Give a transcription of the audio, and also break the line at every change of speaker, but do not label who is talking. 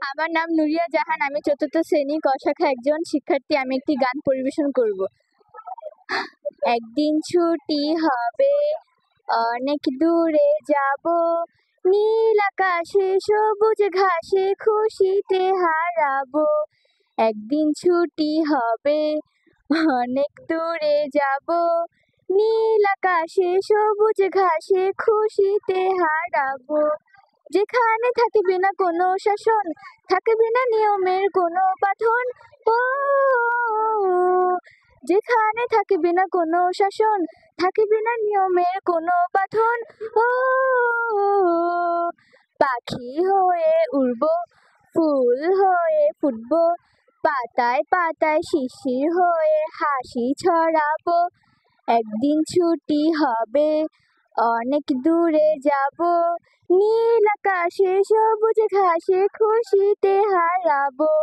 আমার নাম নুরিয়া জাহান। আমি চতুর্থ শ্রেণী ক শাখা একজন শিক্ষার্থী। আমি একটি গান পরিবেশন করব। একদিন ছুটি হবে, অনেক দূরে যাব, নীল আকাশে সবুজ ঘাসে খুশিতে হারাবো। একদিন ছুটি হবে, অনেক দূরে যাব, নীল আকাশে সবুজ ঘাসে খুশিতে হারাবো। যেখানে থাকিবে না কোনো শাসন, থাকিবে না নিয়মের কোনো বাঁধন, ও যেখানে থাকিবে না কোনো শাসন, থাকিবে না নিয়মের কোনো বাঁধন, ও পাখি হয়ে উড়বো, ফুল হয়ে ফুটবো, পাতায় পাতায় শিশির হয়ে হাসি ছড়াবো। একদিন ছুটি হবে, অনেক দূরে যাব, নীল আকাশে সবুজ ঘাসে খুশিতে হারাবো।